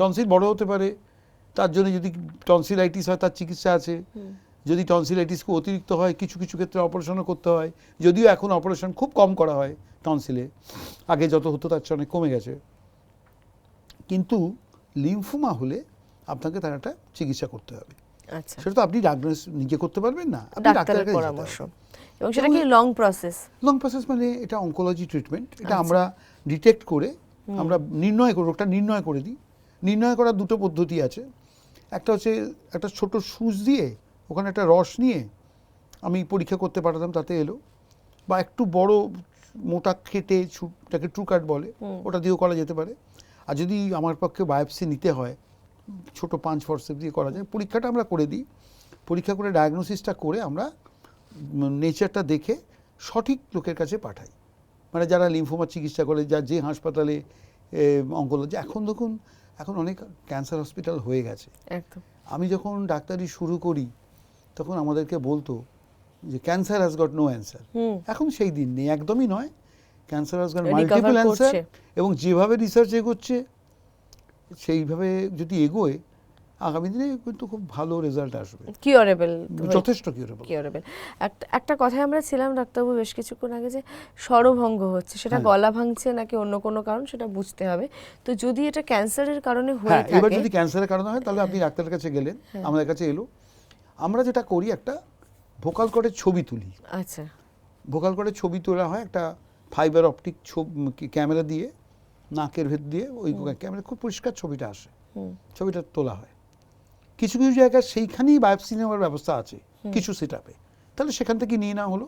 Tonsil বড় হতে পারে, তার জন্য যদি টনসিলাইটিস হয় তার চিকিৎসা আছে। যদি টনসিলাইটিস খুব অতিরিক্ত হয় কিছু কিছু ক্ষেত্রে অপারেশনও করতে হয়, যদিও এখন অপারেশন খুব কম করা হয় টনসিলে, আগে যত হতো তার চেয়ে অনেক কমে গেছে। কিন্তু লিম্ফোমা হলে আপনাকে তার একটা চিকিৎসা করতে হবে। আচ্ছা, সেটা তো আপনি ডায়াগনোস নিজে করতে পারবেন না, আপনি ডাক্তারের পরামর্শ, এবং সেটা কি লং প্রসেস? লং প্রসেস মানে এটা অঙ্কোলজি ট্রিটমেন্ট, এটা আমরা ডিটেক্ট করে আমরা নির্ণয় করে রোগটা নির্ণয় করে দিই। নির্ণয় করার দুটো পদ্ধতি আছে। একটা হচ্ছে একটা ছোট সুচ দিয়ে ওখানে একটা রস নিয়ে আমি পরীক্ষা করতে পাঠাতাম, তাতে এলো। বা একটু বড় মোটা খেটে যেটাকে ট্রুকাট বলে, ওটা দিয়েও করা যেতে পারে। আর যদি আমার পক্ষে বায়োপসি নিতে হয়, ছোট পাঁচ ফরসেপ দিয়ে করা যায়। পরীক্ষাটা আমরা করে দিই, পরীক্ষা করে ডায়াগনোসিসটা করে আমরা নেচারটা দেখে সঠিক লোকের কাছে পাঠাই। মানে যারা লিম্ফোমার চিকিৎসা করে, যে হাসপাতালে অঙ্কোলজি, এখন দেখুন এখন অনেক ক্যান্সার হসপিটাল হয়ে গেছে। একদম। আমি যখন ডাক্তারি শুরু করি তখন আমাদেরকে বলতো যে cancer has got no answer. এখন সেই দিন নেই, একদমই নয়। Cancer has got multiple answer, এবং যেভাবে রিসার্চ এগোচ্ছে সেইভাবে যদি এগোয় আগামী দিনে কিন্তু খুব ভালো রেজাল্ট আসবে, কিউরেবল, যথেষ্ট কিউরেবল। একটা কথায় আমরা ছিলাম ডাক্তারবাবু বেশ কিছুক্ষণ আগে, যে স্বরভঙ্গ হচ্ছে, সেটা গলা ভাঙছে নাকি অন্য কোনো কারণ সেটা বুঝতে হবে। তো যদি এটা ক্যান্সারের কারণে হয়ে থাকে, এবার যদি ক্যান্সারের কারণে হয় তাহলে আপনি ডাক্তারের কাছে গেলেন, আমাদের কাছে এলো, আমরা যেটা করি একটা ভোকাল কর্ডের ছবি তুলি। আচ্ছা, ভোকাল কর্ডের ছবি তোলা হয় একটা ফাইবার অপটিক ক্যামেরা দিয়ে, নাকের ভেতর দিয়ে ওই ক্যামেরা খুব পরিষ্কার ছবিটা আসে, ছবিটা তোলা হয়। কিছু কিছু জায়গায় সেইখানেই বায়োপসি নেওয়ার ব্যবস্থা আছে কিছু সেটআপে, তাহলে সেখান থেকে নিয়ে নেওয়া হলো।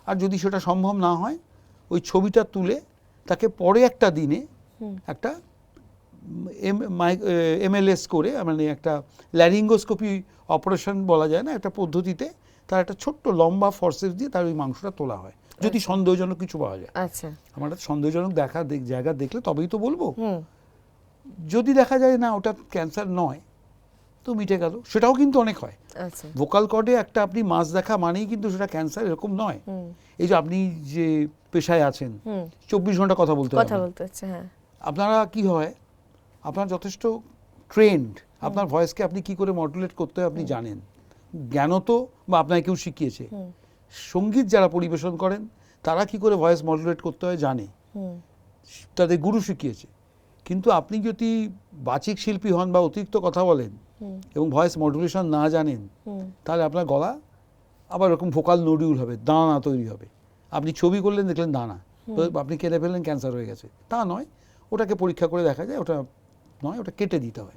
আর যদি সেটা সম্ভব না হয়, ওই ছবিটা তুলে তাকে পরে একটা দিনে একটা MLS করে, মানে একটা ল্যারিঙ্গোস্কোপি অপারেশন বলা যায় না, একটা পদ্ধতিতে তার একটা ছোট্ট লম্বা ফরসেস দিয়ে তার ওই মাংসটা তোলা হয়, যদি সন্দেহজনক কিছু পাওয়া যায়। আচ্ছা, আমার সন্দেহজনক জায়গা দেখলে তবেই তো বলবো। যদি দেখা যায় না ওটা ক্যান্সার নয়, তো মিটে গেল। সেটাও কিন্তু অনেক হয়। আচ্ছা, ভোকাল কর্ডে একটা আপনি মাছ দেখা মানেই কিন্তু সেটা ক্যান্সার এরকম নয়। এই যে আপনি যে পেশায় আছেন, 24 ঘন্টা কথা বলতে হচ্ছে, হ্যাঁ, আপনারা কি হয়, আপনার যথেষ্ট ট্রেন্ড, আপনার ভয়েসকে আপনি কি করে মডুলেট করতে হয় আপনি জানেন, জ্ঞানত বা আপনাকে কেউ শিখিয়েছে। সঙ্গীত যারা পরিবেশন করেন তারা কি করে ভয়েস মডুলেট করতে হয় জানে, তাদের গুরু শিখিয়েছে। কিন্তু আপনি যদি বাচিক শিল্পী হন বা অতিরিক্ত কথা বলেন এবং ভয়েস মডুলেশন না জানেন, তাহলে আপনার গলা আবার এরকম ভোকাল নোডিউল হবে, দানা তৈরি হবে। আপনি ছবি করলেন, দেখলেন দানা, আপনি কেটে ফেললেন, ক্যান্সার হয়ে গেছে। তা নয়, ওটাকে পরীক্ষা করে দেখা যায় ওটা নয়, ওটা কেটে দিতে হয়।